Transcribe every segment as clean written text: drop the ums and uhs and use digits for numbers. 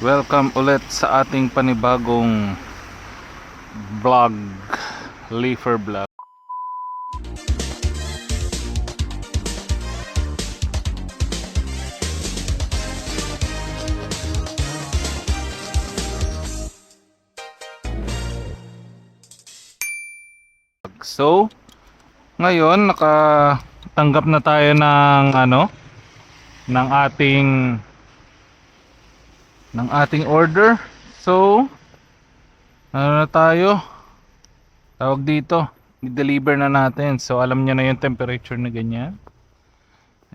Welcome ulit sa ating panibagong vlog, Leafer Vlog. So, ngayon nakatanggap na tayo ng ng ating order. So, na tayo? Tawag dito, i-deliver na natin. So, alam niyo na yung temperature na ganyan.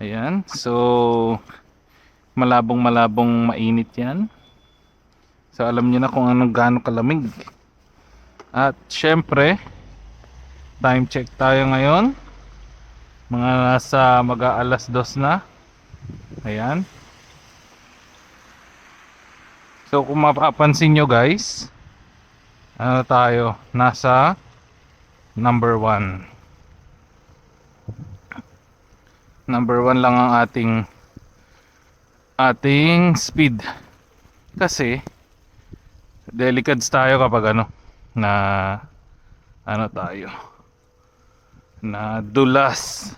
Ayan. So, malabong mainit yan. So, alam niyo na kung anong gaano kalamig. At syempre, time check tayo ngayon. Mga nasa mag-aalas 2 na. Ayan. So, kung mapapansin nyo guys, tayo? Nasa number 1. Number 1 lang ang ating speed. Kasi delicates tayo kapag tayo na dulas.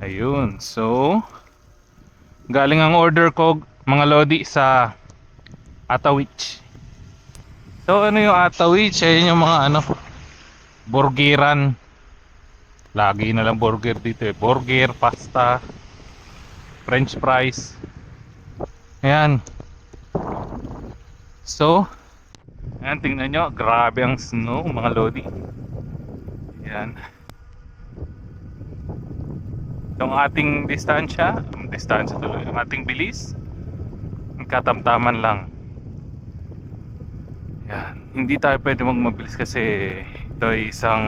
Ayun. So, galing ang order ko mga lodi sa Atawich. So, ano yung Atawich? Ayun yung mga burgeran. Lagi na lang burger dito eh. Burger, pasta, french fries. Ayan. So, ayan, tingnan nyo. Grabe ang snow mga lodi. Ayan. Yung ating distansya tuloy, ang ating bilis, katamtaman lang. Yan. Hindi tayo pwede magmabilis kasi ito ay isang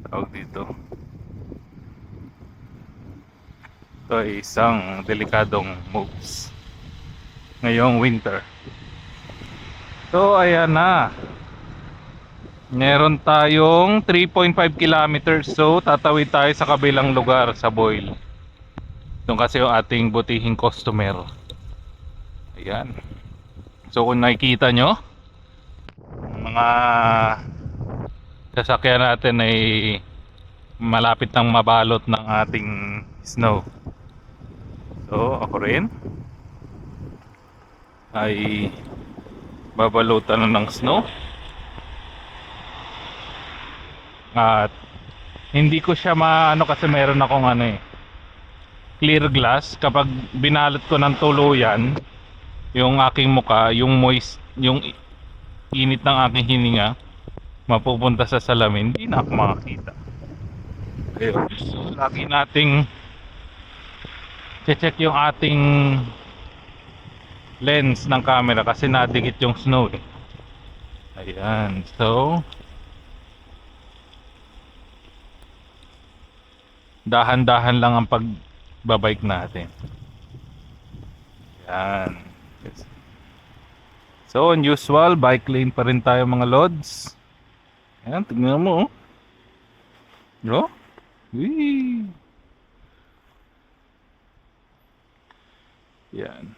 tawag dito. Ito ay isang delikadong moves ngayong winter. So ayan na. Meron tayong 3.5 kilometers. So tatawid tayo sa kabilang lugar sa Boyle. Doon kasi yung ating butihing customer. Ayan. So kung nakikita nyo, mga sasakyan natin ay malapit nang mabalot ng ating snow. So ako rin ay babalutan na ng snow. At hindi ko siya kasi meron akong clear glass. Kapag binalot ko ng tuluyan yung aking muka, yung moist, yung init ng aking hininga mapupunta sa salamin, hindi na ako makakita. Ayun. So, lagi nating check yung ating lens ng camera kasi nadikit yung snow eh. Ayan. So dahan-dahan lang ang pagbabike natin. Yan. So, unusual, bike lane pa rin tayo mga lods. Yan, tignan mo. No? Whee! Yan.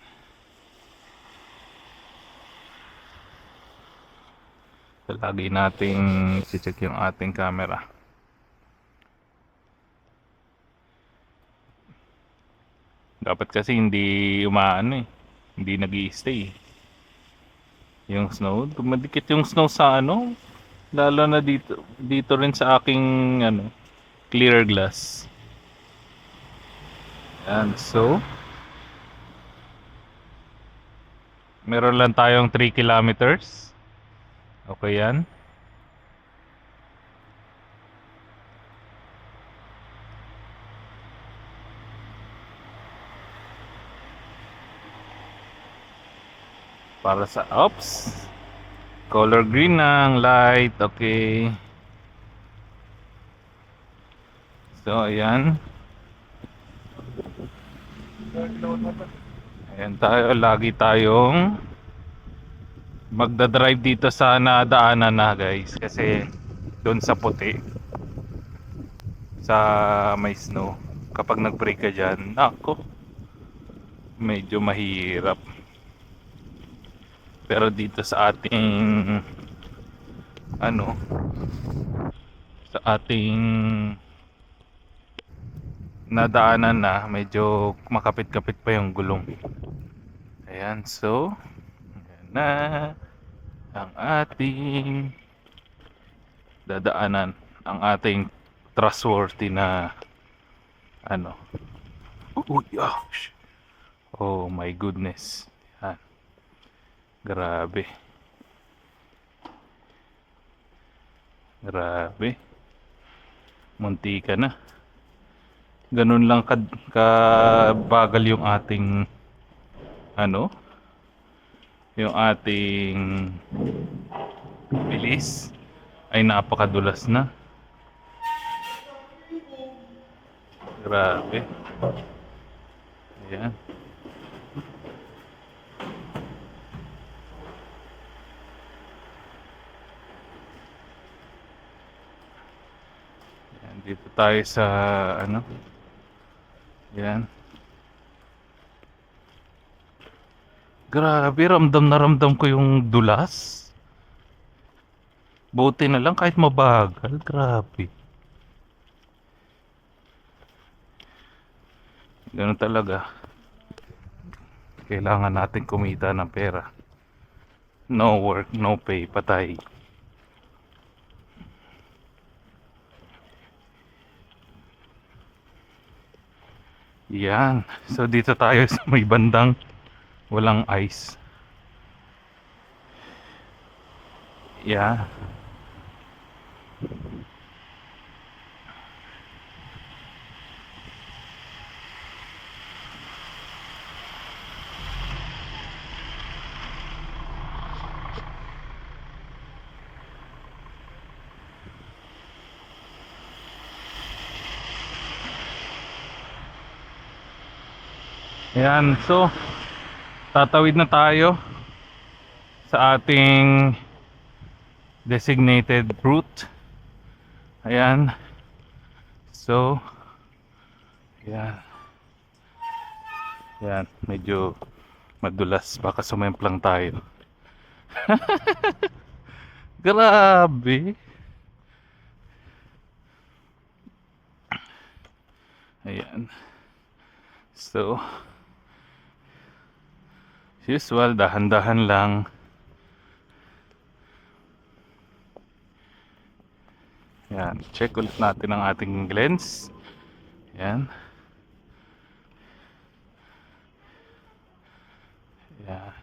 So, lagi nating check yung ating camera. Dapat kasi hindi hindi nag-i-stay yung snow. Tumadikit yung snow sa lalo na dito rin sa aking clear glass. Yan. So meron lang tayong 3 kilometers. Okay yan. Para sa color green ng light. Okay. So ayan. Ayan tayo. Lagi tayong magdadrive dito sa nadaanan na guys. Kasi doon sa puti, sa may snow, kapag nag-brake ka dyan, nako, medyo mahirap. Pero dito sa ating ano, sa ating nadaanan na, medyo makapit-kapit pa yung gulong. Ayan, so ayan na ang ating dadaanan, ang ating trustworthy na ano. Oh, gosh. Oh my goodness. Yan. Grabe. Grabe. Munti ka na. Ganun lang kabagal yung ating ano, yung ating bilis ay napakadulas na. Grabe. Ayan. Ayan, dito tayo sa ano. Ayan. Grabe, ramdam na ramdam ko yung dulas. Buti na lang kahit mabagal. Grabe. Ganun talaga. Kailangan natin kumita ng pera. No work, no pay, patay. Yan. So dito tayo sa may bandang walang ice. Yeah. Ayan, so tatawid na tayo sa ating designated route. Ayan. So, ayan. Ayan, medyo madulas. Baka sumemplang tayo. Grabe. Ayan. So, usual, dahan-dahan lang. Yan, check ulit natin ang ating lens. Yan. Yan.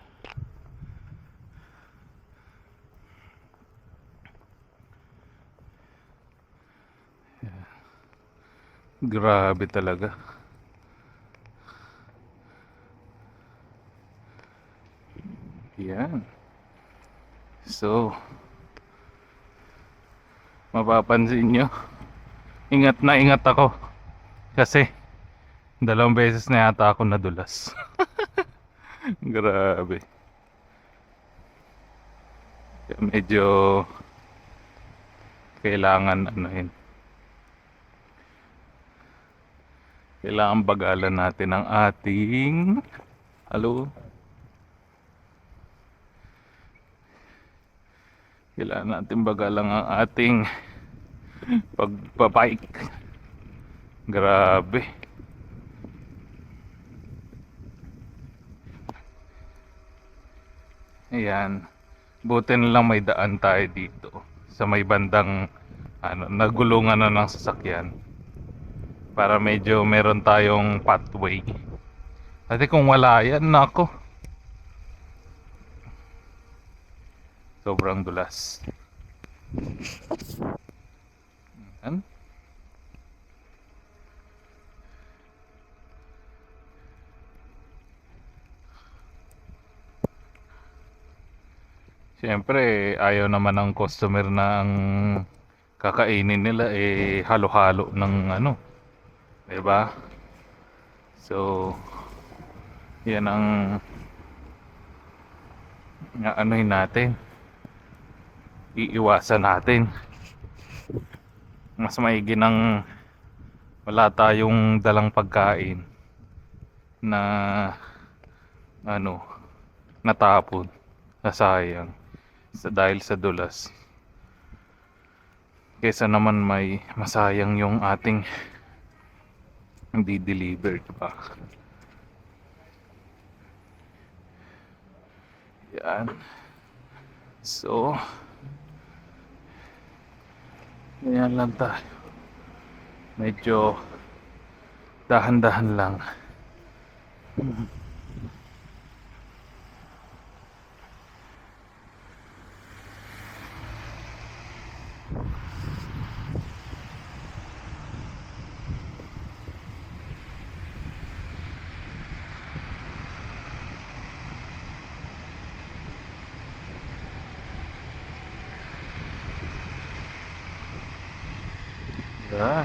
Yan. Grabe talaga. Yan. So, mapapansin nyo, ingat na ingat ako. Kasi, 2 beses na yata ako nadulas. Grabe. Kaya medyo kailangan kailangan bagalan natin ang ating kailangan natin bagalan ang ating pagbabike. Grabe. Ayan. Buti na lang may daan tayo dito sa may bandang nagulungan na ng sasakyan para medyo meron tayong pathway. Kasi kung wala yan, nako, sobrang dulas. Ayan. Siyempre, ayaw naman ng customer na ang kakainin nila halo-halo ng diba? So, yan ang anuhin natin, iiwasan natin. Mas maigi nang wala tayong dalang pagkain na ano, natapon, nasayang dahil sa dulas. Kesa naman may masayang yung ating hindi delivered pa. Yan. So, yan lang tayo. Medyo dahan-dahan lang. Yan.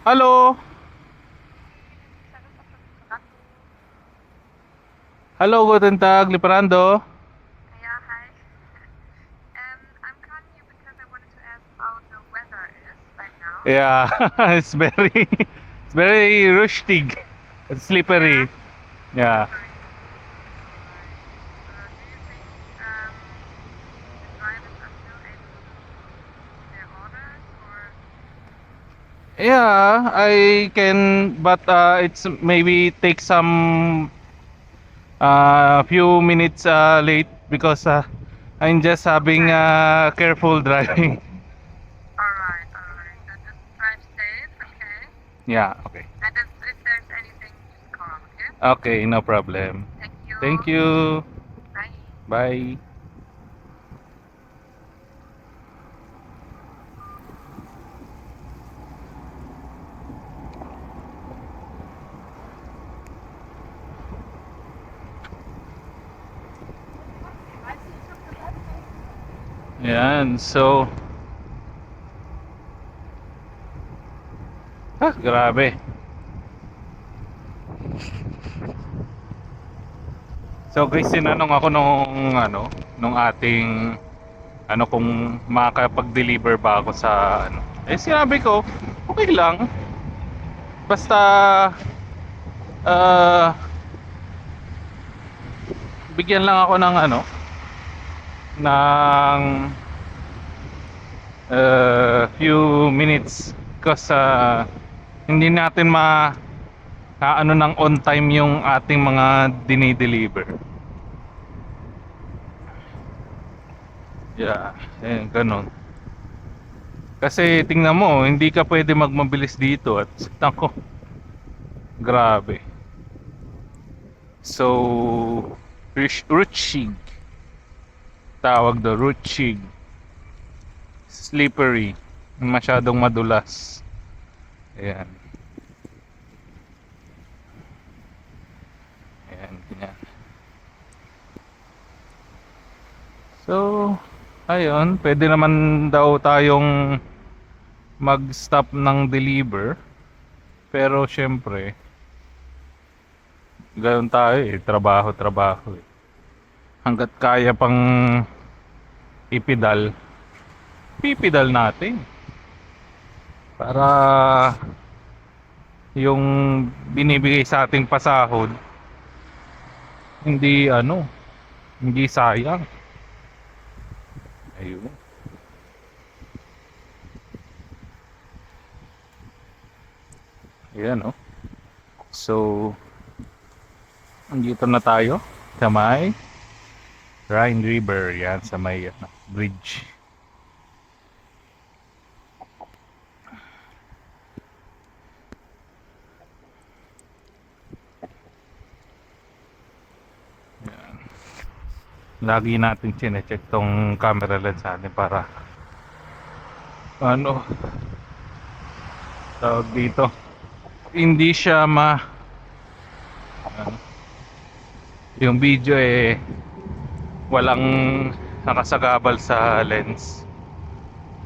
Hallo? Hallo, guten Tag, Lieferando. Yeah, hi. I'm calling you because I wanted to ask how the weather is right now. Yeah, it's very rustig, slippery. Yeah. Slippery. Alright. Do you think the drivers are still able to do their orders, or Yeah, I can, but it's maybe take some few minutes late because I'm just having okay? careful driving. Alright. So just drive safe, okay? Yeah, okay. And if there's anything, just call, okay? Okay, no problem. Thank you. Thank you. Bye. Bye. Yan, so grabe. So guys, sinanong ako nung ating kung makakapag-deliver ba ako sa sinabi ko, okay lang. Basta ah, bigyan lang ako ng ng few minutes kasi hindi natin ng on time yung ating mga dinideliver. Yeah, ganun. Kasi tingnan mo, hindi ka pwede magmabilis dito at nako, grabe. So, rutschig. Tawag do, rutschig. Slippery. Masyadong madulas. Ayan. Ayan, ganyan. So, ayun, pwede naman daw tayong mag-stop ng deliver. Pero syempre, ganoon tayo trabaho eh. Hanggat kaya pang ipidal, pipidal natin. Para yung binibigay sa ating pasahod hindi hindi sayang. Ayun. Ayan, oh. So, andito na tayo sa may Rhine River. Yan, sa may bridge. Yan. Lagi natin chinecheck tong camera lens natin para tawag dito, hindi siya yung video walang nakasagabal sa lens.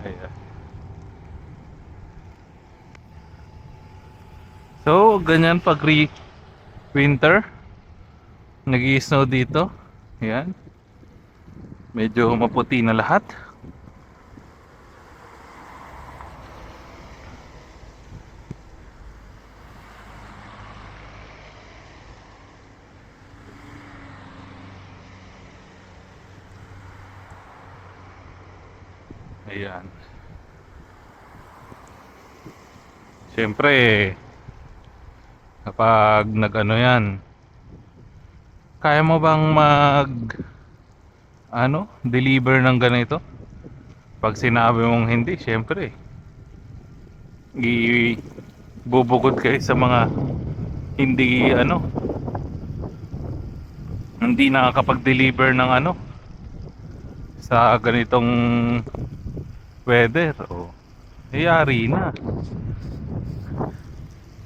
Ayan. So ganyan pag winter, nag-i-snow dito. Ayan. Medyo maputi na lahat. Ayan. Siyempre, kapag nag-ano yan, kaya mo bang deliver ng ganito? Pag sinabi mong hindi, siyempre, bubukod kayo sa mga hindi hindi nakakapag-deliver ng sa ganitong weather. O, yari na.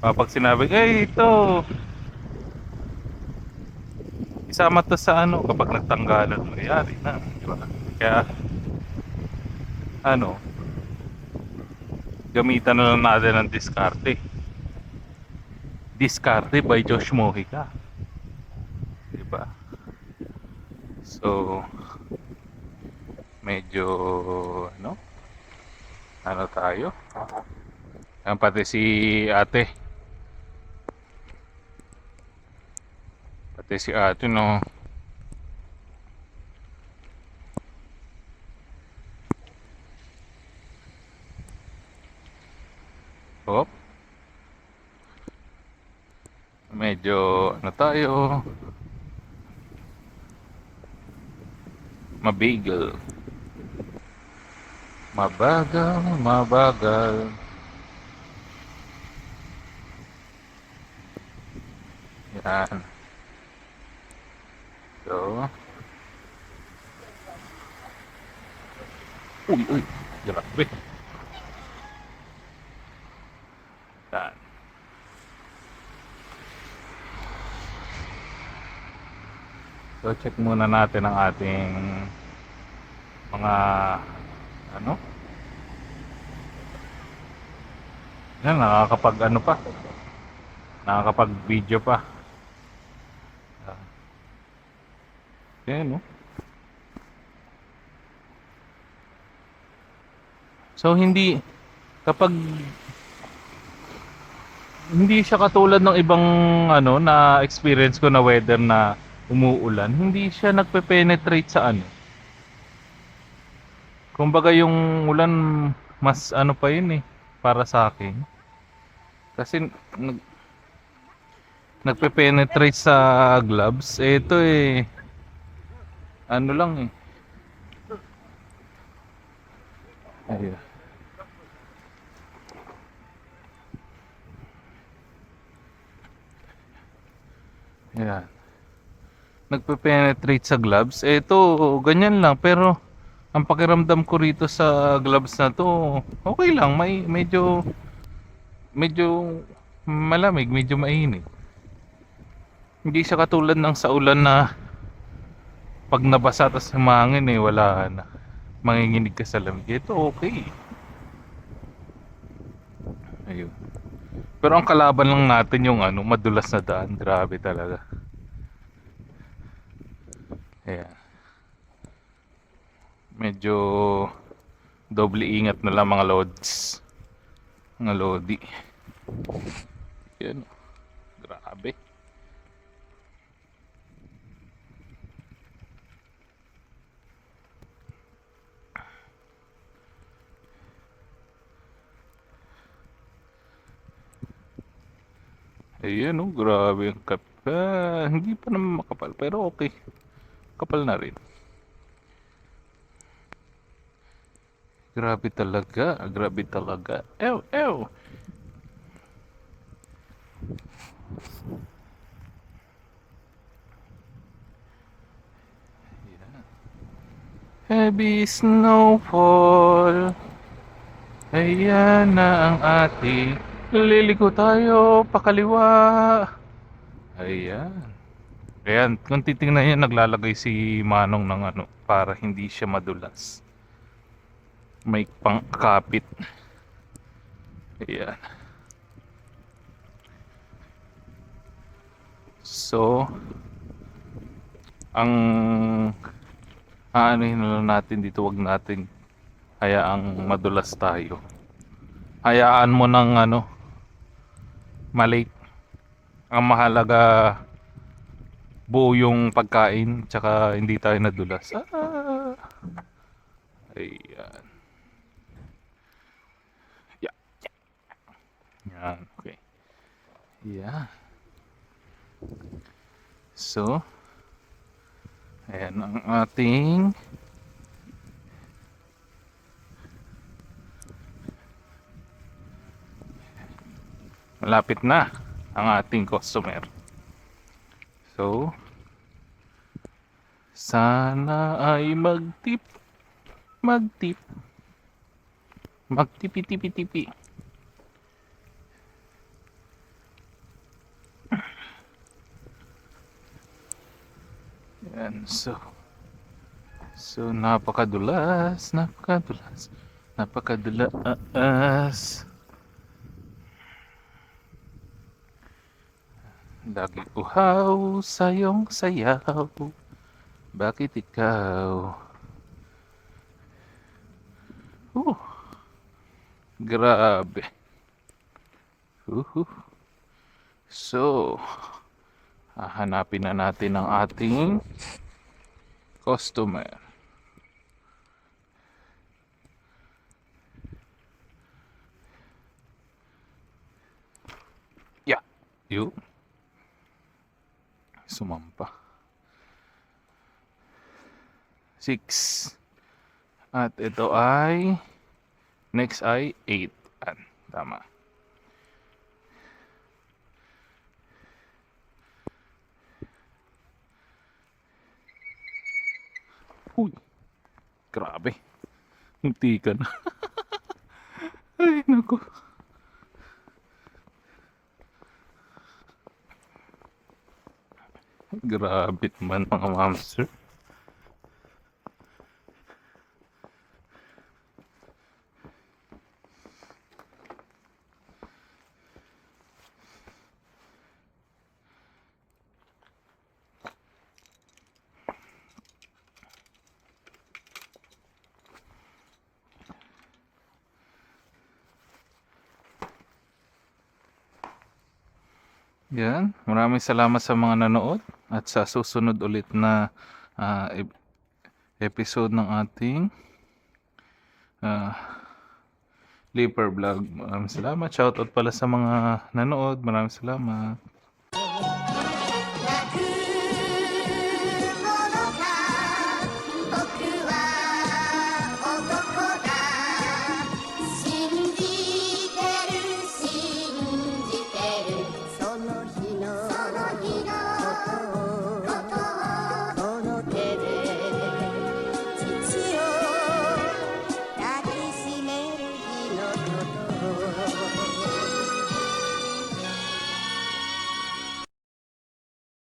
Kapag sinabi, ito, isama to sa kapag nagtanggalan mo, yari na, di ba? Kaya, ano, gamitan na lang natin ng diskarte. Diskarte by Josh Mojica. Di ba? So, medyo, tayo? Yan pati si ate. Pati si ate, no? Hop. Medyo, tayo? Mabigel. Mabagal, mabagal. Yan. So, uy, grabe. Yan. So, check muna natin ang ating mga yan, nakakapag video pa. Yan, no? So, kapag hindi siya katulad ng ibang na experience ko na weather na umuulan, hindi siya nagpe-penetrate sa kumbaga yung ulan mas pa yun para sa akin. Kasi nagpe-penetrate sa gloves. Ito lang ayun. Ayan. Nagpe-penetrate sa gloves. Ito, ganyan lang. Pero, ang pakiramdam ko rito sa gloves na to, okay lang. Medyo malamig, medyo mainit. Hindi siya katulad ng sa ulan na pag nabasa tas humangin wala na. Manginginig ka sa lamig. Ito okay. Ayun. Pero ang kalaban lang natin yung madulas na daan. Grabe talaga. Ayan. Medyo doble ingat na lang mga lods. Mga lodi. Yan. Grabe. Ayan grabe ang hindi pa naman makapal pero okay. Kapal na rin. Grabe talaga, grabe talaga. Ew. Heavy snowfall. Ayan na ang ating liliko tayo pakaliwa. Ayan. Ayan, kung titingnan yan, naglalagay si Manong ng para hindi siya madulas. May pangkapit. Ayan. So, ang Aanuhin na lang natin dito, wag natin hayaang madulas tayo. Hayaan mo ng ano, malate. Ang mahalaga buo yung pagkain tsaka hindi tayo nadulas. Ayan. Yeah. Yan, okay. Yeah. So, ayan ang ating malapit na ang ating customer. So, sana ay magtip, magtipi-tipi-tipi. Yan, so napakadulas. Lagi uhaw sa iyong sayaw. Bakit ikaw? Grabe. So, hahanapin na natin ang ating customer. Yeah. Yun. Sumampa. 6. At ito ay next ay 8. Tama. Uy. Grabe. Munti ka na. Ay, naku. Grabe naman mga hamster. Yan, maraming salamat sa mga nanood at sa susunod ulit na episode ng ating Leaper Vlog. Maraming salamat. Shoutout pala sa mga nanood. Maraming salamat.